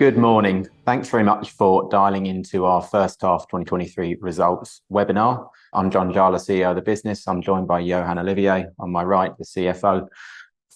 Good morning. Thanks very much for dialing into our first half 2023 results webinar. I'm Jon Jayal, CEO of the business. I'm joined by Johan Olivier on my right, the CFO.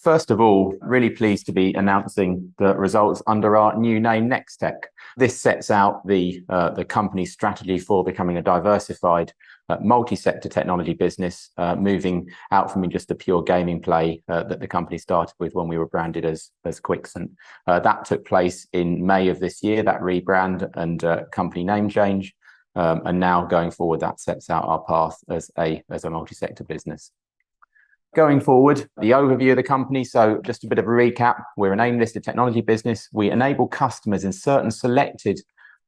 First of all, really pleased to be announcing the results under our new name, Nexteq. This sets out the company's strategy for becoming a diversified multi-sector technology business, moving out from just a pure gaming play that the company started with when we were branded as Quixent. That took place in May of this year, that rebrand and company name change. And now going forward, that sets out our path as a multi-sector business. Going forward, the overview of the company. So just a bit of a recap. We're an AIM-listed technology business. We enable customers in certain selected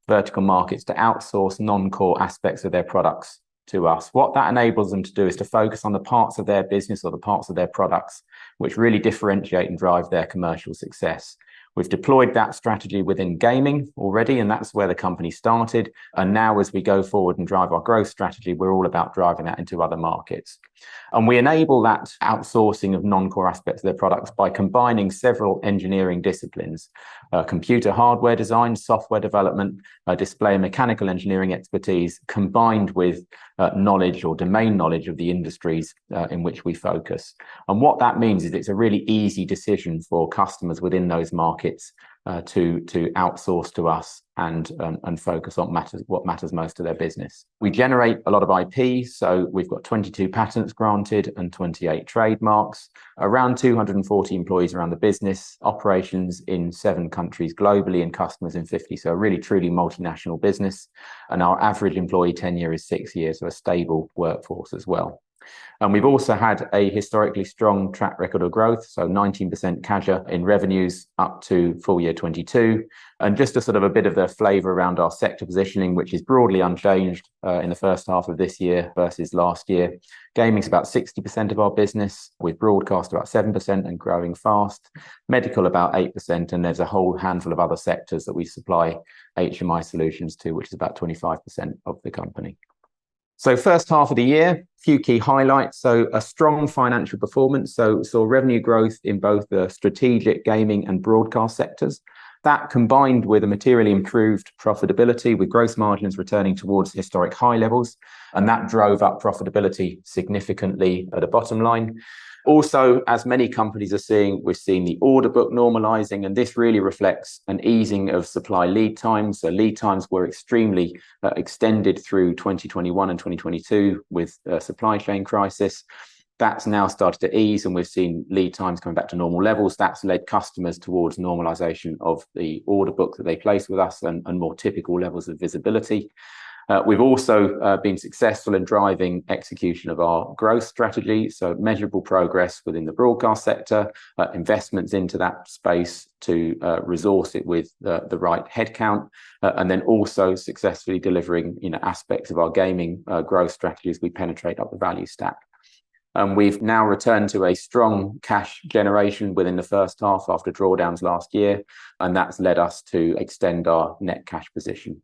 vertical markets to outsource non-core aspects of their products to us. What that enables them to do is to focus on the parts of their business or the parts of their products which really differentiate and drive their commercial success. We've deployed that strategy within gaming already, and that's where the company started. And now as we go forward and drive our growth strategy, we're all about driving that into other markets. And we enable that outsourcing of non-core aspects of their products by combining several engineering disciplines, computer hardware design, software development, display and mechanical engineering expertise, combined with knowledge or domain knowledge of the industries in which we focus. And what that means is it's a really easy decision for customers within those markets to outsource to us and focus on what matters most to their business. We generate a lot of IP, so we've got 22 patents granted and 28 trademarks, around 240 employees around the business, operations in 7 countries globally and customers in 50. So a really truly multinational business. And our average employee tenure is 6 years, so a stable workforce as well. And we've also had a historically strong track record of growth, so 19% CAGR in revenues up to full year 22. And just a sort of a bit of the flavour around our sector positioning, which is broadly unchanged in the first half of this year versus last year. Gaming's about 60% of our business, with broadcast about 7% and growing fast. Medical about 8%, and there's a whole handful of other sectors that we supply HMI solutions to, which is about 25% of the company. So first half of the year, few key highlights. So a strong financial performance. So saw revenue growth in both the strategic gaming and broadcast sectors. That combined with a materially improved profitability with gross margins returning towards historic high levels. And that drove up profitability significantly at a bottom line. Also, as many companies are seeing, we're seeing the order book normalizing, and this really reflects an easing of supply lead times. So lead times were extremely extended through 2021 and 2022 with the supply chain crisis. That's now started to ease, and we've seen lead times coming back to normal levels. That's led customers towards normalization of the order book that they place with us and more typical levels of visibility. We've also been successful in driving execution of our growth strategy, so measurable progress within the broadcast sector, investments into that space to resource it with the right headcount, and then also successfully delivering aspects of our gaming growth strategy as we penetrate up the value stack. We've now returned to a strong cash generation within the first half after drawdowns last year, and that's led us to extend our net cash position.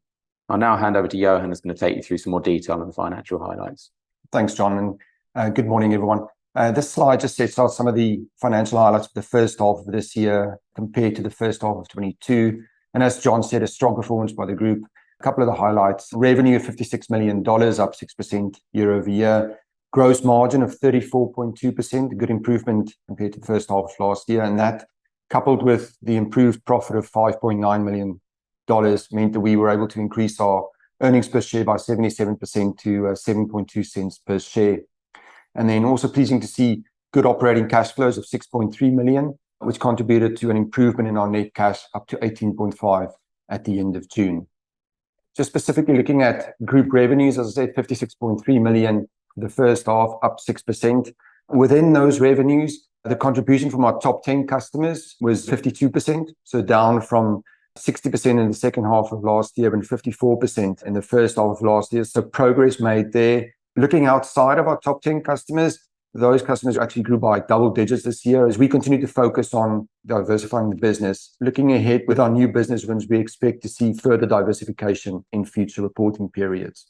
I'll now hand over to Johan, who's going to take you through some more detail on the financial highlights. Thanks, Jon, and good morning, everyone. This slide just sets out some of the financial highlights for the first half of this year compared to the first half of 22. And as Jon said, a strong performance by the group. A couple of the highlights: revenue of $56 million, up 6% year over year. Gross margin of 34.2%, a good improvement compared to the first half of last year. And that, coupled with the improved profit of $5.9 million, meant that we were able to increase our earnings per share by 77% to 7.2 cents per share. And then also pleasing to see good operating cash flows of 6.3 million, which contributed to an improvement in our net cash up to 18.5 at the end of June. Just specifically looking at group revenues, as I said, 56.3 million for the first half, up 6%. Within those revenues, the contribution from our top 10 customers was 52%, so down from 60% in the second half of last year and 54% in the first half of last year. So progress made there. Looking outside of our top 10 customers, those customers actually grew by double digits this year as we continue to focus on diversifying the business. Looking ahead with our new business wins, we expect to see further diversification in future reporting periods.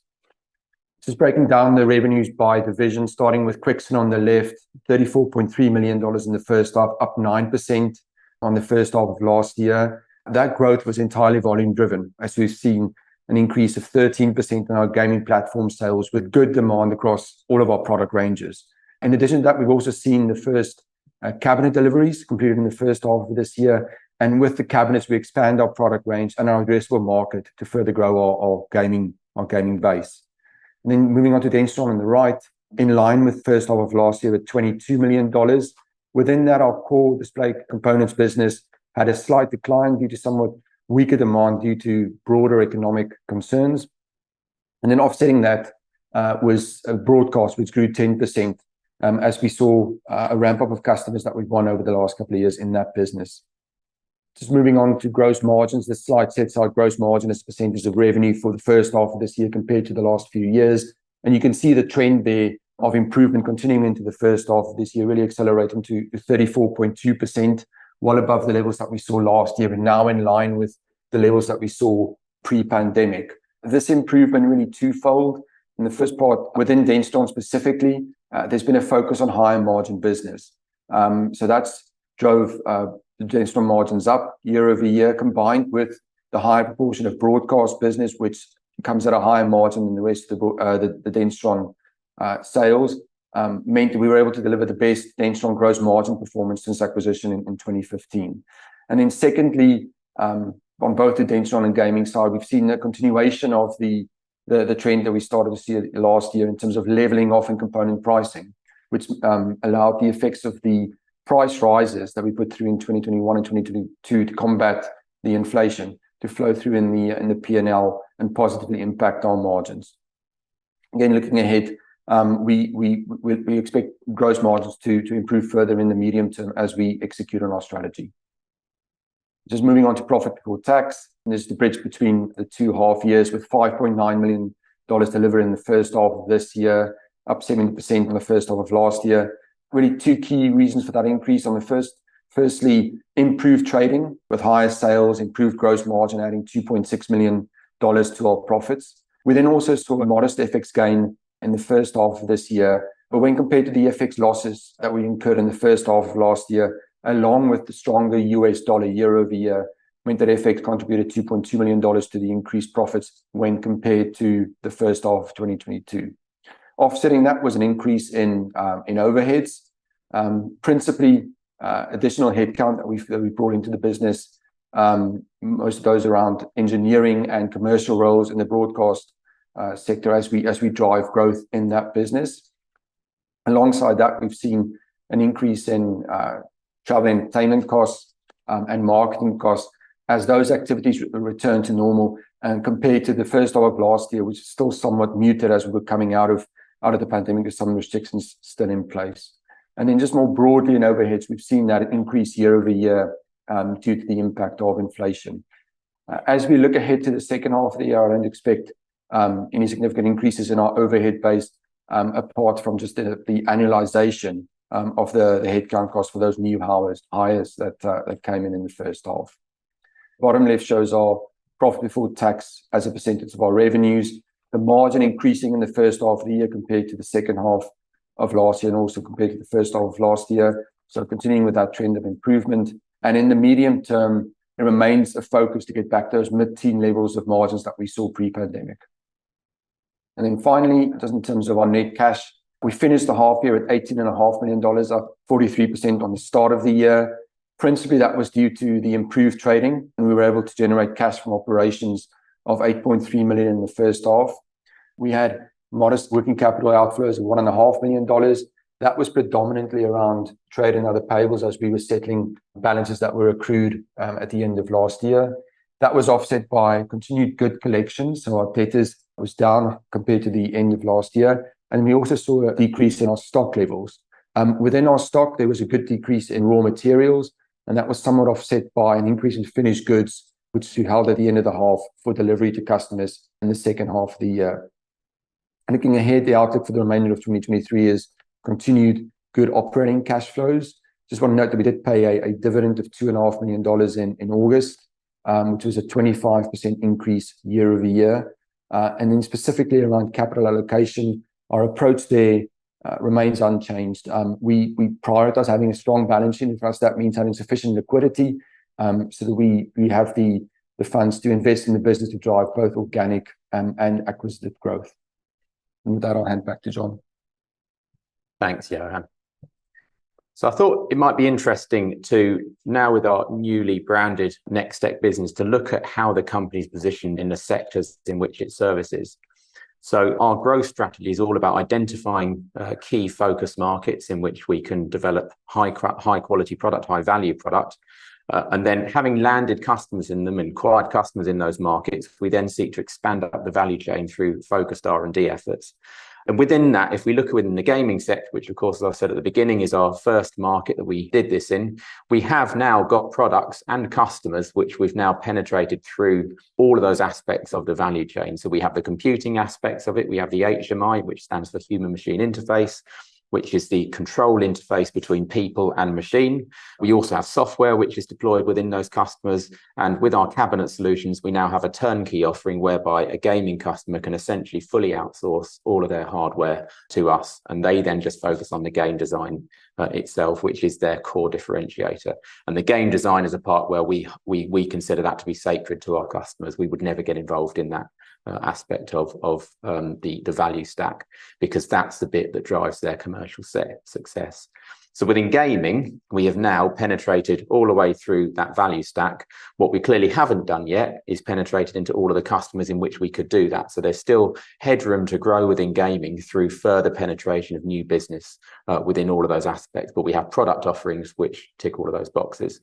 Just breaking down the revenues by division, starting with Quixent on the left, $34.3 million in the first half, up 9% on the first half of last year. That growth was entirely volume driven, as we've seen an increase of 13% in our gaming platform sales with good demand across all of our product ranges. In addition to that, we've also seen the first cabinet deliveries completed in the first half of this year. And with the cabinets, we expand our product range and our addressable market to further grow our gaming base. And then moving on to Denstron on the right, in line with first half of last year at $22 million. Within that, our core display components business had a slight decline due to somewhat weaker demand due to broader economic concerns. And then offsetting that was a broadcast, which grew 10%, as we saw a ramp up of customers that we've won over the last couple of years in that business. Just moving on to gross margins, this slide sets out gross margin as a percentage of revenue for the first half of this year compared to the last few years. And you can see the trend there of improvement continuing into the first half of this year, really accelerating to 34.2%, well above the levels that we saw last year, and now in line with the levels that we saw pre-pandemic. This improvement really twofold. In the first part, within Denstron specifically, there's been a focus on higher margin business. So that's drove the Denstron margins up year over year, combined with the higher proportion of broadcast business, which comes at a higher margin than the rest of the Denstron sales, meant that we were able to deliver the best Denstron gross margin performance since acquisition in 2015. And then secondly, on both the Denstron and gaming side, we've seen a continuation of the trend that we started to see last year in terms of leveling off in component pricing, which allowed the effects of the price rises that we put through in 2021 and 2022 to combat the inflation to flow through in the P&L and positively impact our margins. Again, looking ahead, we expect gross margins to improve further in the medium term as we execute on our strategy. Just moving on to profit before tax, and this is the bridge between the two half years, with $5.9 million delivered in the first half of this year, up 70% from the first half of last year. Really two key reasons for that increase. Firstly, improved trading with higher sales, improved gross margin, adding $2.6 million to our profits. We then also saw a modest FX gain in the first half of this year, but when compared to the FX losses that we incurred in the first half of last year, along with the stronger US dollar year over year, meant that FX contributed $2.2 million to the increased profits when compared to the first half of 2022. Offsetting that was an increase in overheads, principally additional headcount that we brought into the business, most of those around engineering and commercial roles in the broadcast sector as we drive growth in that business. Alongside that, we've seen an increase in travel and entertainment costs and marketing costs as those activities return to normal, and compared to the first half of last year, which is still somewhat muted as we were coming out of the pandemic with some restrictions still in place. And then just more broadly in overheads, we've seen that increase year over year due to the impact of inflation. As we look ahead to the second half of the year, I don't expect any significant increases in our overhead base, apart from just the annualization of the headcount costs for those new hires that came in the first half. Bottom left shows our profit before tax as a percentage of our revenues. The margin increasing in the first half of the year compared to the second half of last year, and also compared to the first half of last year. So continuing with that trend of improvement. And in the medium term, it remains a focus to get back those mid-teen levels of margins that we saw pre-pandemic. And then finally, just in terms of our net cash, we finished the half year at $18.5 million, up 43% on the start of the year. Principally, that was due to the improved trading, and we were able to generate cash from operations of $8.3 million in the first half. We had modest working capital outflows of $1.5 million. That was predominantly around trade and other payables as we were settling balances that were accrued at the end of last year. That was offset by continued good collections. So our debtors was down compared to the end of last year. And we also saw a decrease in our stock levels. Within our stock, there was a good decrease in raw materials, and that was somewhat offset by an increase in finished goods, which we held at the end of the half for delivery to customers in the second half of the year. And looking ahead, the outlook for the remainder of 2023 is continued good operating cash flows. Just want to note that we did pay a dividend of $2.5 million in August, which was a 25% increase year over year. And then specifically around capital allocation, our approach there remains unchanged. We prioritize having a strong balance sheet. For us, that means having sufficient liquidity so that we have the funds to invest in the business to drive both organic and acquisitive growth. And with that, I'll hand back to Jon. Thanks, Johan. So I thought it might be interesting to, now with our newly branded Nexteq business, to look at how the company's positioned in the sectors in which it services. So our growth strategy is all about identifying key focus markets in which we can develop high quality product, high value product. And then having landed customers in them and acquired customers in those markets, we then seek to expand up the value chain through focused R&D efforts. And within that, if we look within the gaming sector, which of course, as I said at the beginning, is our first market that we did this in, we have now got products and customers which we've now penetrated through all of those aspects of the value chain. So we have the computing aspects of it. We have the HMI, which stands for human machine interface, which is the control interface between people and machine. We also have software, which is deployed within those customers. And with our cabinet solutions, we now have a turnkey offering whereby a gaming customer can essentially fully outsource all of their hardware to us. And they then just focus on the game design itself, which is their core differentiator. And the game design is a part where we consider that to be sacred to our customers. We would never get involved in that aspect of the value stack, because that's the bit that drives their commercial success. So within gaming, we have now penetrated all the way through that value stack. What we clearly haven't done yet is penetrated into all of the customers in which we could do that. So there's still headroom to grow within gaming through further penetration of new business within all of those aspects. But we have product offerings which tick all of those boxes.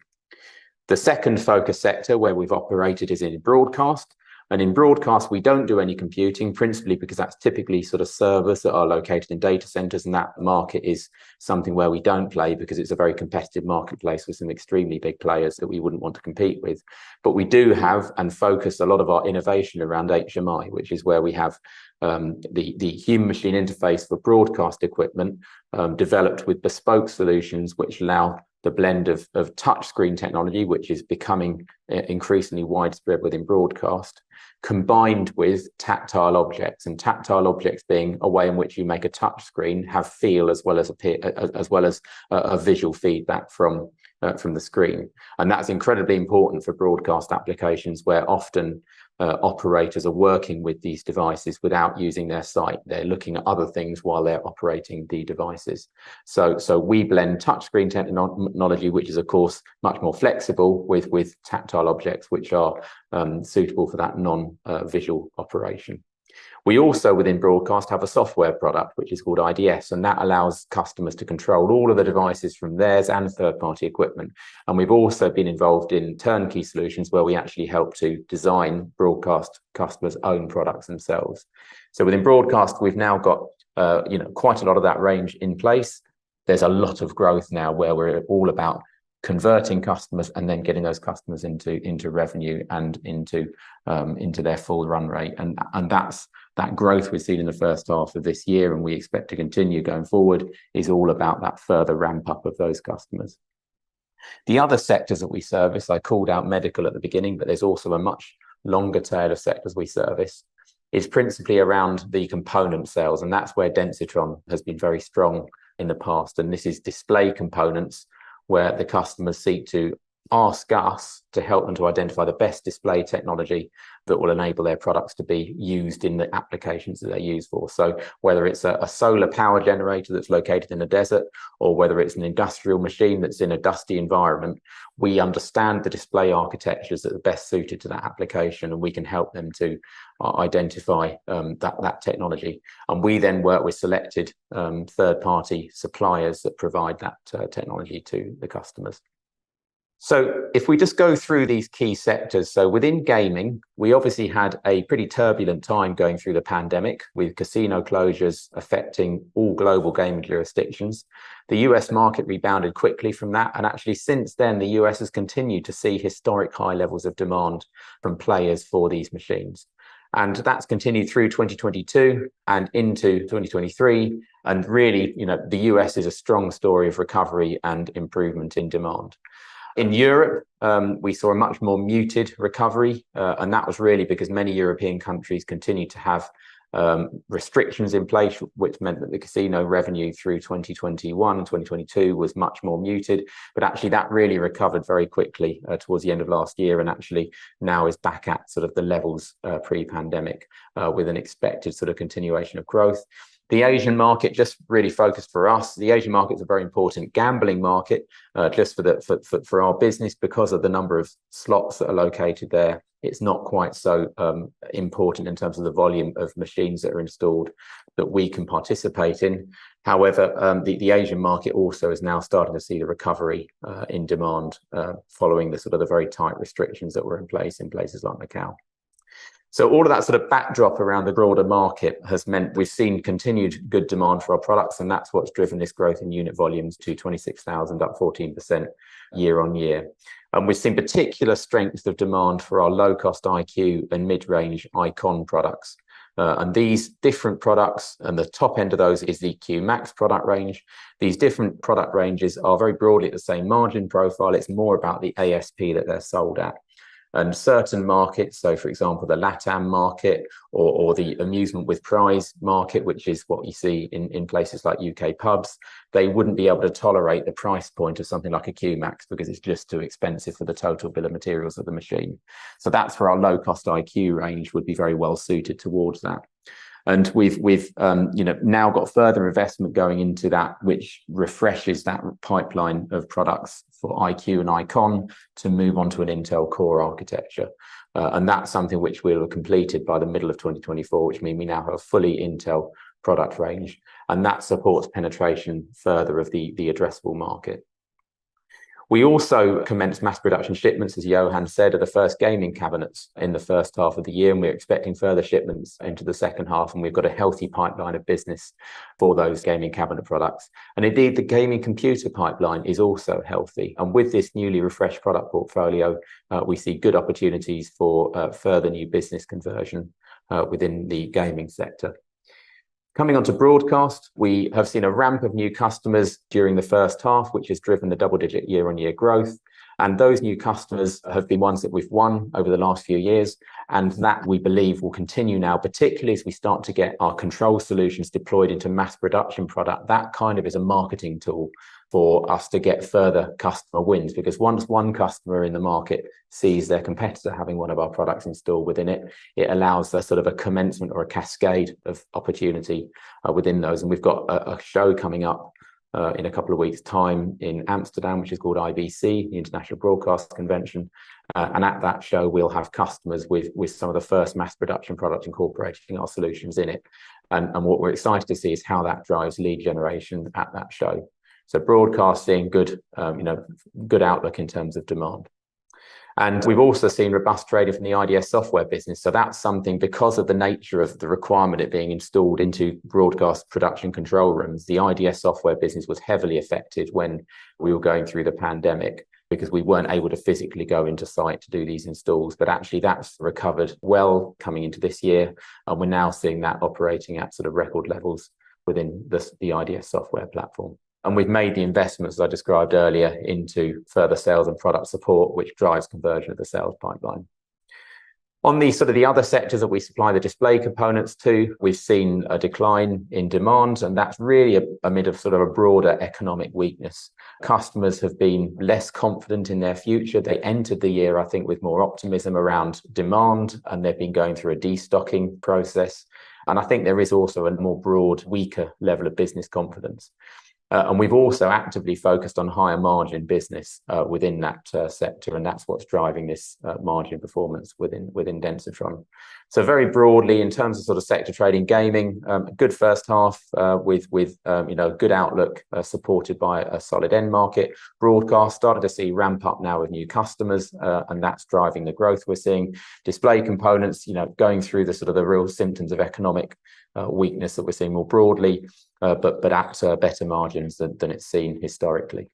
The second focus sector where we've operated is in broadcast. And in broadcast, we don't do any computing, principally because that's typically sort of servers that are located in data centers. And that market is something where we don't play because it's a very competitive marketplace with some extremely big players that we wouldn't want to compete with. But we do have and focus a lot of our innovation around HMI, which is where we have the human machine interface for broadcast equipment developed with bespoke solutions which allow the blend of touchscreen technology, which is becoming increasingly widespread within broadcast, combined with tactile objects, and tactile objects being a way in which you make a touchscreen have feel as well as a visual feedback from the screen. And that's incredibly important for broadcast applications where often operators are working with these devices without using their sight. They're looking at other things while they're operating the devices. So we blend touchscreen technology, which is of course much more flexible, with tactile objects, which are suitable for that non-visual operation. We also, within broadcast, have a software product, which is called IDS, and that allows customers to control all of the devices from theirs and third-party equipment. And we've also been involved in turnkey solutions where we actually help to design broadcast customers' own products themselves. So within broadcast, we've now got quite a lot of that range in place. There's a lot of growth now where we're all about converting customers and then getting those customers into revenue and into their full run rate. And that's that growth we've seen in the first half of this year, and we expect to continue going forward, is all about that further ramp up of those customers. The other sectors that we service, I called out medical at the beginning, but there's also a much longer tail of sectors we service. It's principally around the component sales, and that's where Densitron has been very strong in the past. And this is display components where the customers seek to ask us to help them to identify the best display technology that will enable their products to be used in the applications that they're used for. So whether it's a solar power generator that's located in a desert, or whether it's an industrial machine that's in a dusty environment, we understand the display architectures that are best suited to that application, and we can help them to identify that technology. And we then work with selected third-party suppliers that provide that technology to the customers. So if we just go through these key sectors, so within gaming, we obviously had a pretty turbulent time going through the pandemic, with casino closures affecting all global gaming jurisdictions. The US market rebounded quickly from that, and actually since then, the US has continued to see historic high levels of demand from players for these machines. And that's continued through 2022 and into 2023. And really, the US is a strong story of recovery and improvement in demand. In Europe, we saw a much more muted recovery, and that was really because many European countries continued to have restrictions in place, which meant that the casino revenue through 2021 and 2022 was much more muted. But actually that really recovered very quickly towards the end of last year, and actually now is back at sort of the levels pre-pandemic, with an expected sort of continuation of growth. The Asian market, just really focused for us. The Asian market is a very important gambling market, just for our business, because of the number of slots that are located there. It's not quite so important in terms of the volume of machines that are installed that we can participate in. However, the Asian market also is now starting to see the recovery in demand following the sort of the very tight restrictions that were in place in places like Macau. So all of that sort of backdrop around the broader market has meant we've seen continued good demand for our products, and that's what's driven this growth in unit volumes to 26,000, up 14% year on year. And we've seen particular strength of demand for our low-cost IQ and mid-range Icon products. And these different products, and the top end of those is the Q Max product range. These different product ranges are very broadly at the same margin profile. It's more about the ASP that they're sold at. And certain markets, so for example, the LATAM market or the amusement with prize market, which is what you see in places like UK pubs, they wouldn't be able to tolerate the price point of something like a Q Max because it's just too expensive for the total bill of materials of the machine. So that's where our low-cost IQ range would be very well suited towards that. And we've now got further investment going into that, which refreshes that pipeline of products for IQ and Icon to move on to an Intel Core architecture. And that's something which we'll have completed by the middle of 2024, which means we now have a fully Intel product range. And that supports penetration further of the addressable market. We also commenced mass production shipments, as Johan said, of the first gaming cabinets in the first half of the year, and we're expecting further shipments into the second half, and we've got a healthy pipeline of business for those gaming cabinet products. And indeed, the gaming computer pipeline is also healthy. And with this newly refreshed product portfolio, we see good opportunities for further new business conversion within the gaming sector. Coming on to broadcast, we have seen a ramp of new customers during the first half, which has driven the double-digit year-on-year growth. And those new customers have been ones that we've won over the last few years. And that we believe will continue now, particularly as we start to get our control solutions deployed into mass production product. That kind of is a marketing tool for us to get further customer wins, because once one customer in the market sees their competitor having one of our products installed within it, it allows a sort of a commencement or a cascade of opportunity within those. And we've got a show coming up in a couple of weeks' time in Amsterdam, which is called IBC, the International Broadcast Convention. And at that show, we'll have customers with some of the first mass production products incorporating our solutions in it. And what we're excited to see is how that drives lead generation at that show. So broadcasting, good outlook in terms of demand. And we've also seen robust trading from the IDS software business. So that's something, because of the nature of the requirement it being installed into broadcast production control rooms, the IDS software business was heavily affected when we were going through the pandemic, because we weren't able to physically go into site to do these installs. But actually that's recovered well coming into this year. And we're now seeing that operating at sort of record levels within the IDS software platform. And we've made the investments, as I described earlier, into further sales and product support, which drives conversion of the sales pipeline. On the sort of the other sectors that we supply the display components to, we've seen a decline in demand, and that's really amid of sort of a broader economic weakness. Customers have been less confident in their future. They entered the year, I think, with more optimism around demand, and they've been going through a destocking process. And I think there is also a more broad, weaker level of business confidence. And we've also actively focused on higher margin business within that sector, and that's what's driving this margin performance within Densitron. So very broadly, in terms of sort of sector trading, gaming, good first half with good outlook supported by a solid end market. Broadcast started to see ramp up now with new customers, and that's driving the growth we're seeing. Display components, going through the sort of the real symptoms of economic weakness that we're seeing more broadly, but at better margins than it's seen historically.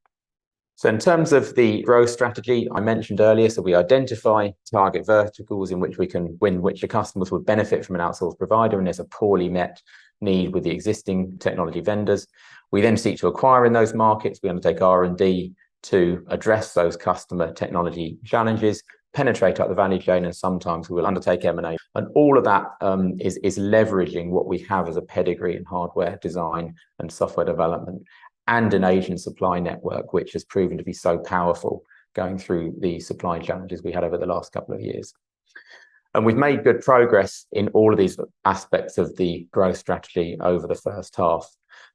So in terms of the growth strategy I mentioned earlier, so we identify target verticals in which we can win, which the customers would benefit from an outsourced provider, and there's a poorly met need with the existing technology vendors. We then seek to acquire in those markets. We undertake R&D to address those customer technology challenges, penetrate up the value chain, and sometimes we will undertake M&A. And all of that is leveraging what we have as a pedigree in hardware design and software development, and an Asian supply network, which has proven to be so powerful going through the supply challenges we had over the last couple of years. And we've made good progress in all of these aspects of the growth strategy over the first half.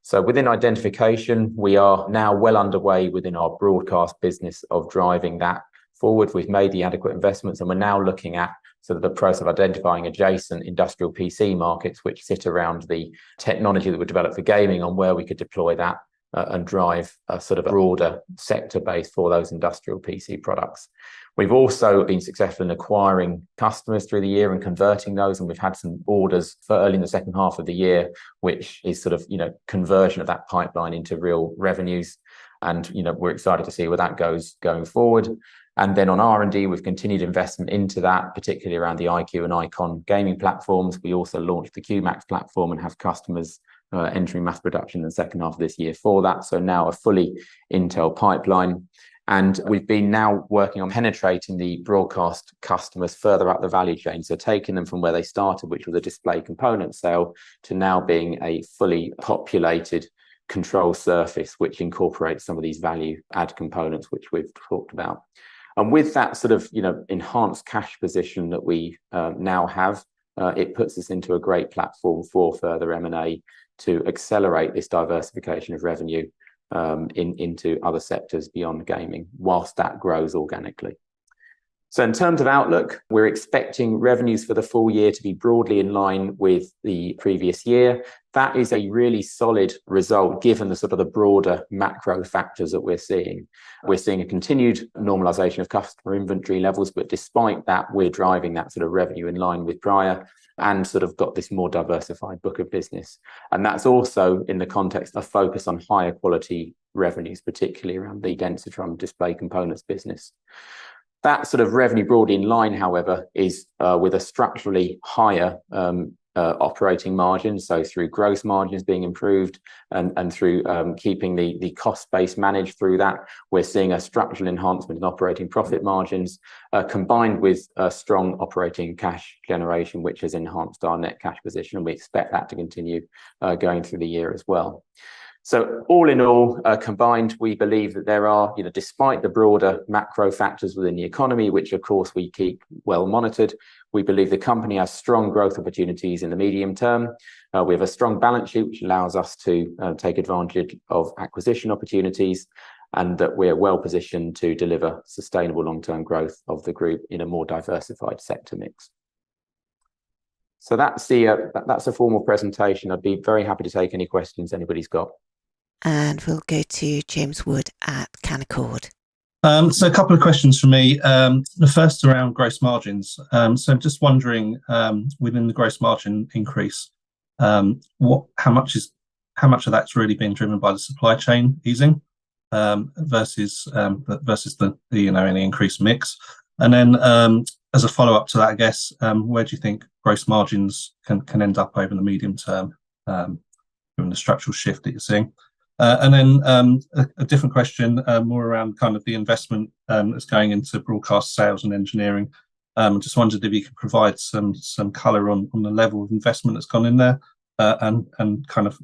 So within identification, we are now well underway within our broadcast business of driving that forward. We've made the adequate investments, and we're now looking at sort of the process of identifying adjacent industrial PC markets, which sit around the technology that we developed for gaming, on where we could deploy that and drive a sort of broader sector base for those industrial PC products. We've also been successful in acquiring customers through the year and converting those, and we've had some orders for early in the second half of the year, which is sort of, conversion of that pipeline into real revenues. And, we're excited to see where that goes going forward. And then on R&D, we've continued investment into that, particularly around the iQ and Icon gaming platforms. We also launched the QMax platform and have customers entering mass production in the second half of this year for that. So now a fully Intel pipeline. And we've been now working on penetrating the broadcast customers further up the value chain. So taking them from where they started, which was a display component sale, to now being a fully populated control surface, which incorporates some of these value add components, which we've talked about. And with that sort of, enhanced cash position that we now have, it puts us into a great platform for further M&A to accelerate this diversification of revenue into other sectors beyond gaming, whilst that grows organically. So in terms of outlook, we're expecting revenues for the full year to be broadly in line with the previous year. That is a really solid result given the sort of the broader macro factors that we're seeing. We're seeing a continued normalization of customer inventory levels, but despite that, we're driving that sort of revenue in line with prior and sort of got this more diversified book of business. And that's also in the context of focus on higher quality revenues, particularly around the Densitron display components business. That sort of revenue broadly in line, however, is with a structurally higher operating margin. So through gross margins being improved and through keeping the cost base managed through that, we're seeing a structural enhancement in operating profit margins combined with strong operating cash generation, which has enhanced our net cash position. And we expect that to continue going through the year as well. So all in all, combined, we believe that there are, despite the broader macro factors within the economy, which of course we keep well monitored, we believe the company has strong growth opportunities in the medium term. We have a strong balance sheet, which allows us to take advantage of acquisition opportunities, and that we're well positioned to deliver sustainable long-term growth of the group in a more diversified sector mix. So that's a formal presentation. I'd be very happy to take any questions anybody's got. And we'll go to James Wood at Canaccord. So a couple of questions from me. The first around gross margins. So I'm just wondering, within the gross margin increase, how much of that's really been driven by the supply chain easing versus the any increased mix? And then as a follow up to that, I guess, where do you think gross margins can end up over the medium term, given the structural shift that you're seeing? And then a different question, more around kind of the investment that's going into broadcast sales and engineering. Just wondered if you could provide some colour on the level of investment that's gone in there, and kind of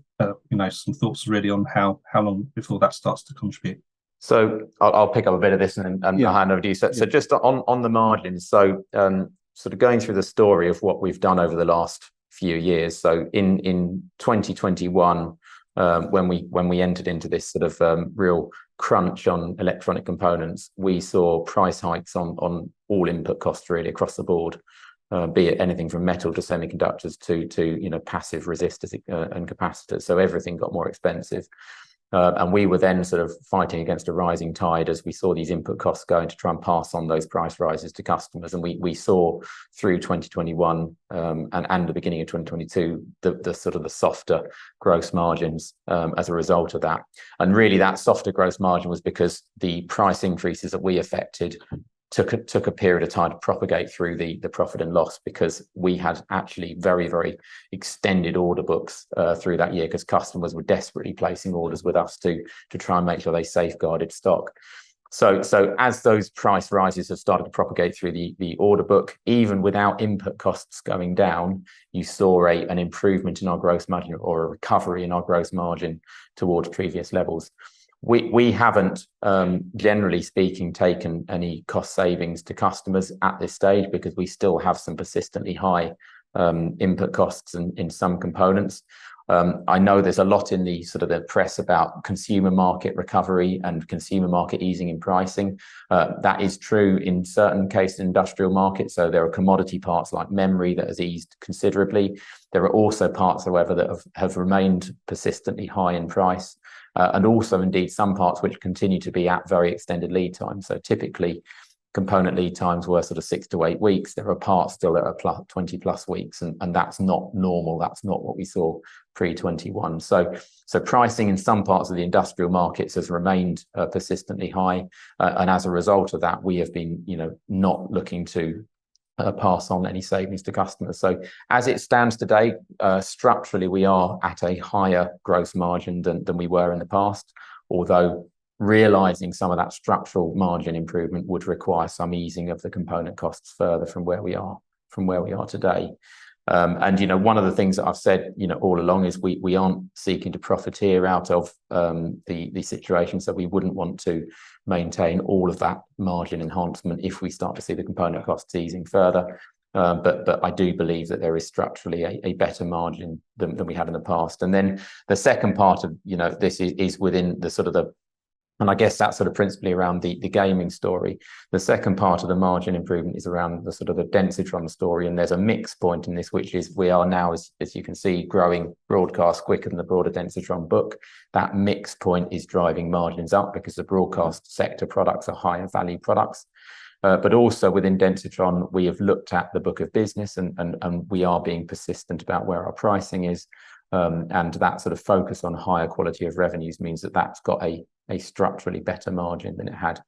some thoughts really on how long before that starts to contribute. So I'll pick up a bit of this and I'll hand over to you. So just on the margins, so sort of going through the story of what we've done over the last few years. So in 2021, when we entered into this sort of real crunch on electronic components, we saw price hikes on all input costs really across the board, be it anything from metal to semiconductors to passive resistors and capacitors. So everything got more expensive. And we were then sort of fighting against a rising tide as we saw these input costs going to try and pass on those price rises to customers. And we saw through 2021 and the beginning of 2022 the sort of the softer gross margins as a result of that. And really that softer gross margin was because the price increases that we affected took a period of time to propagate through the profit and loss, because we had actually very, very extended order books through that year, because customers were desperately placing orders with us to try and make sure they safeguarded stock. So as those price rises have started to propagate through the order book, even without input costs going down, you saw an improvement in our gross margin, or a recovery in our gross margin towards previous levels. We haven't, generally speaking, taken any cost savings to customers at this stage, because we still have some persistently high input costs in some components. I know there's a lot in the sort of the press about consumer market recovery and consumer market easing in pricing. That is true in certain cases, industrial markets. So there are commodity parts like memory that has eased considerably. There are also parts, however, that have remained persistently high in price, and also indeed some parts which continue to be at very extended lead times. So typically, component lead times were sort of 6 to 8 weeks. There are parts still that are 20 plus weeks, and that's not normal. That's not what we saw pre-21. So pricing in some parts of the industrial markets has remained persistently high, and as a result of that, we have been, not looking to pass on any savings to customers. So as it stands today, structurally, we are at a higher gross margin than we were in the past, although realizing some of that structural margin improvement would require some easing of the component costs further from where we are today. And one of the things that I've said all along is we aren't seeking to profiteer out of the situation, so we wouldn't want to maintain all of that margin enhancement if we start to see the component costs easing further. But I do believe that there is structurally a better margin than we had in the past. And then the second part of this is within the sort of and I guess that's sort of principally around the gaming story. The second part of the margin improvement is around the sort of the Densitron story. And there's a mix point in this, which is we are now, as you can see, growing broadcast quicker than the broader Densitron book. That mix point is driving margins up because the broadcast sector products are higher value products. But also within Densitron, we have looked at the book of business and we are being persistent about where our pricing is. And that sort of focus on higher quality of revenues means that that's got a structurally better margin than it had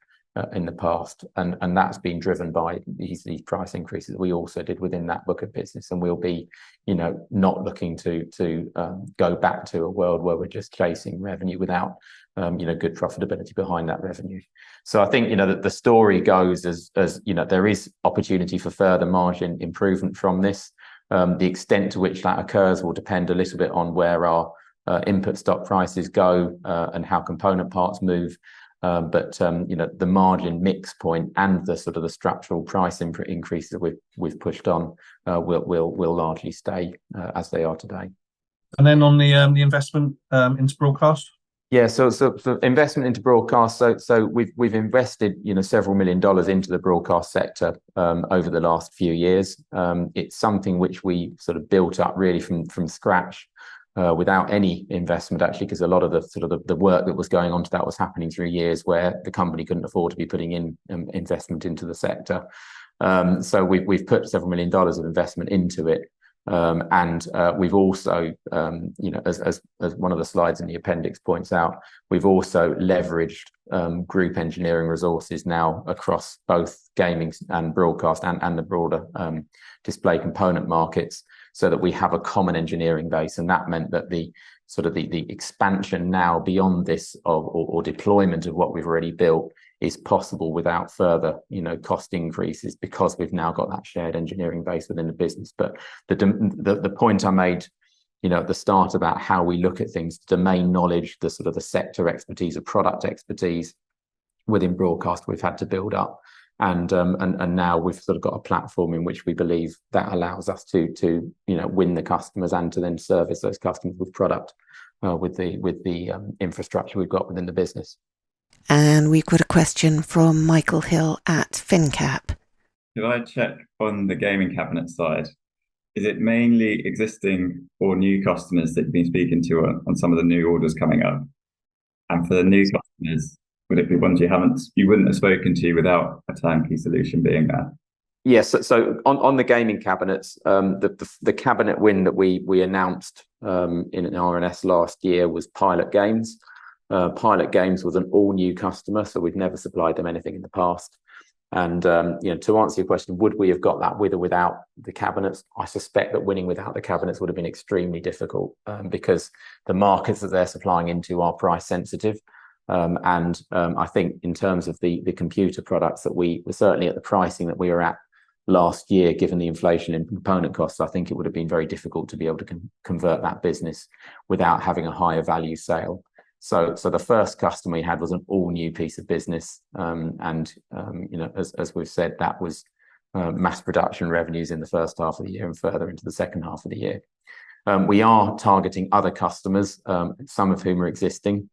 in the past, and that's been driven by these price increases we also did within that book of business. And we'll be not looking to go back to a world where we're just chasing revenue without good profitability behind that revenue. So I think the story goes as there is opportunity for further margin improvement from this. The extent to which that occurs will depend a little bit on where our input stock prices go and how component parts move. But the margin mix point and the sort of the structural price increases that we've pushed on will largely stay as they are today. And then on the investment into broadcast. Yeah, so investment into broadcast. So we've invested several $1 million into the broadcast sector over the last few years. It's something which we sort of built up really from scratch without any investment, actually, because a lot of the sort of the work that was going on to that was happening through years where the company couldn't afford to be putting in investment into the sector. So we've put several $1 million of investment into it. And we've also, as one of the slides in the appendix points out, we've also leveraged group engineering resources now across both gaming and broadcast and the broader display component markets, so that we have a common engineering base. And that meant that the expansion now beyond this or deployment of what we've already built is possible without further cost increases, because we've now got that shared engineering base within the business. But the point I made at the start about how we look at things, domain knowledge, the sort of the sector expertise, the product expertise within broadcast we've had to build up, and now we've sort of got a platform in which we believe that allows us to win the customers and to then service those customers with product with the infrastructure we've got within the business. And we've got a question from Michael Hill at FinCap. Could I check on the gaming cabinet side? Is it mainly existing or new customers that you've been speaking to on some of the new orders coming up? And for the new customers, would it be ones you wouldn't have spoken to without a turnkey solution being there? Yes. So on the gaming cabinets, the cabinet win that we announced in an RNS last year was Pilot Games. Pilot Games was an all new customer, so we'd never supplied them anything in the past. And to answer your question, would we have got that with or without the cabinets? I suspect that winning without the cabinets would have been extremely difficult because the markets that they're supplying into are price sensitive. I think in terms of the computer products that we were certainly at the pricing that we were at last year, given the inflation in component costs, I think it would have been very difficult to be able to convert that business without having a higher value sale. So the first customer we had was an all new piece of business. As we've said, that was mass production revenues in the first half of the year and further into the second half of the year. We are targeting other customers, some of whom are existing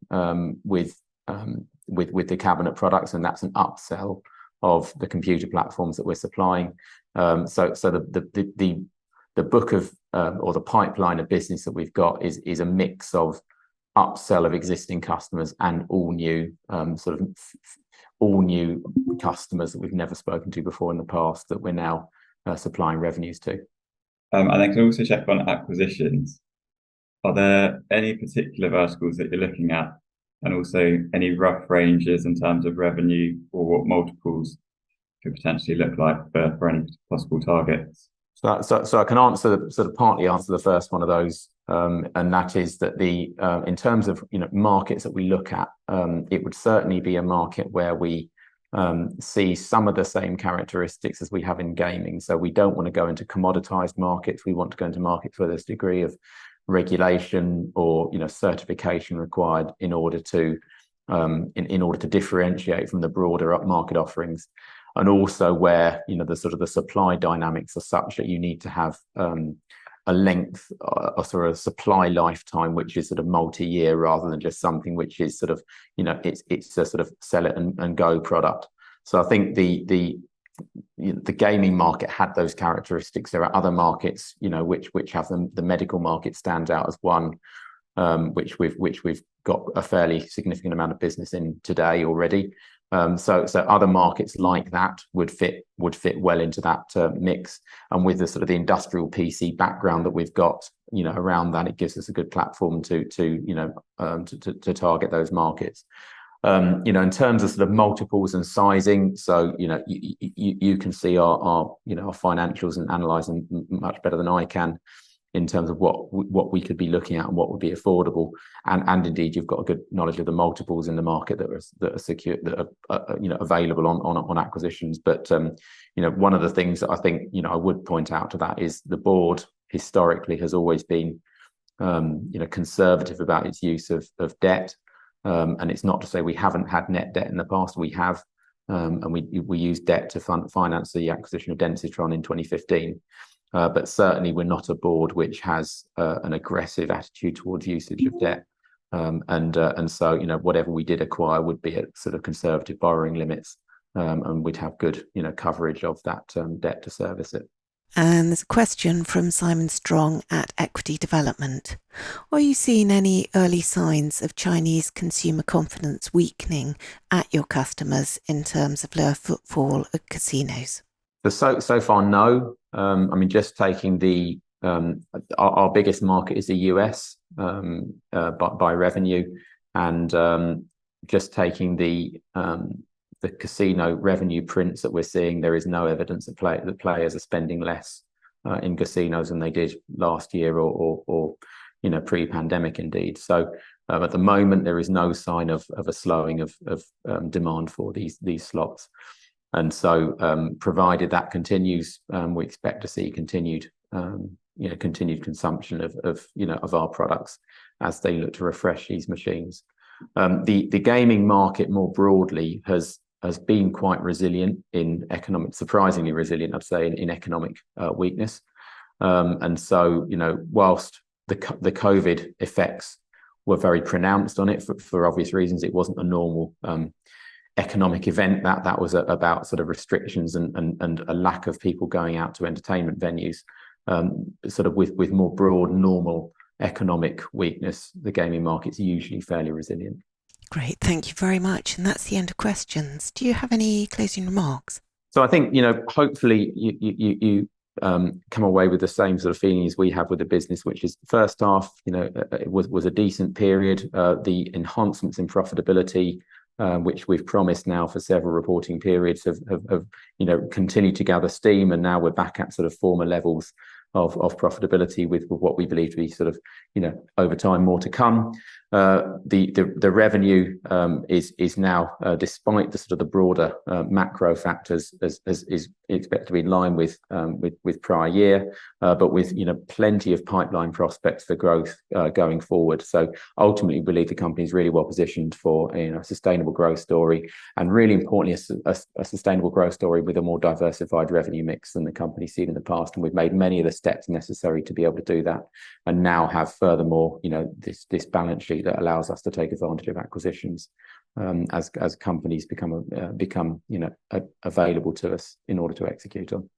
with the cabinet products, and that's an upsell of the computer platforms that we're supplying. So the book of or the pipeline of business that we've got is a mix of upsell of existing customers and all new all new customers that we've never spoken to before in the past that we're now supplying revenues to. And I can also check on acquisitions. Are there any particular verticals that you're looking at, and also any rough ranges in terms of revenue or what multiples could potentially look like for any possible targets? So I can partly answer the first one of those, and that is that in terms of markets that we look at, it would certainly be a market where we see some of the same characteristics as we have in gaming. So we don't want to go into commoditized markets. We want to go into markets where there's a degree of regulation or certification required in order to differentiate from the broader market offerings, and also where the supply dynamics are such that you need to have a length or sort of supply lifetime which is sort of multi-year, rather than just something which is sort of it's a sort of sell it and go product. So I think the gaming market had those characteristics. There are other markets which have them. The medical market stands out as one, which we've got a fairly significant amount of business in today already. So other markets like that would fit well into that mix, and with the sort of the industrial PC background that we've got around that, it gives us a good platform to target those markets. In terms of sort of multiples and sizing, so you can see our financials and analyze them much better than I can in terms of what we could be looking at and what would be affordable, and indeed you've got a good knowledge of the multiples in the market that are secure, that are available on acquisitions. But one of the things that I think I would point out to that is the board historically has always been conservative about its use of debt, and it's not to say we haven't had net debt in the past. We have, and we used debt to finance the acquisition of Densitron in 2015. But certainly we're not a board which has an aggressive attitude towards usage of debt, and so whatever we did acquire would be at sort of conservative borrowing limits, and we'd have good coverage of that debt to service it. And there's a question from Simon Strong at Equity Development. Are you seeing any early signs of Chinese consumer confidence weakening at your customers in terms of lower footfall at casinos? So far, no. Just taking our biggest market is the US by revenue, and just taking the casino revenue prints that we're seeing, there is no evidence that players are spending less in casinos than they did last year or pre-pandemic indeed. So at the moment there is no sign of a slowing of demand for these slots. And so, provided that continues, we expect to see continued consumption of our products as they look to refresh these machines. The gaming market more broadly has been quite resilient surprisingly resilient, I'd say, in economic weakness. And so, whilst the COVID effects were very pronounced on it for obvious reasons, it wasn't a normal economic event. That was about sort of restrictions and a lack of people going out to entertainment venues. Sort of with more broad normal economic weakness, the gaming market's usually fairly resilient. Great, thank you very much. And that's the end of questions. Do you have any closing remarks? So I think hopefully you come away with the same sort of feeling as we have with the business, which is first half it was a decent period. The enhancements in profitability, which we've promised now for several reporting periods, have continued to gather steam, and now we're back at sort of former levels of profitability with what we believe to be sort of over time more to come. The revenue is now, despite the sort of the broader macro factors, is expected to be in line with prior year, but with plenty of pipeline prospects for growth going forward. So ultimately, we believe the company is really well positioned for a sustainable growth story, and really importantly, a sustainable growth story with a more diversified revenue mix than the company's seen in the past. And we've made many of the steps necessary to be able to do that, and now have furthermore this balance sheet that allows us to take advantage of acquisitions as companies become available to us in order to execute on.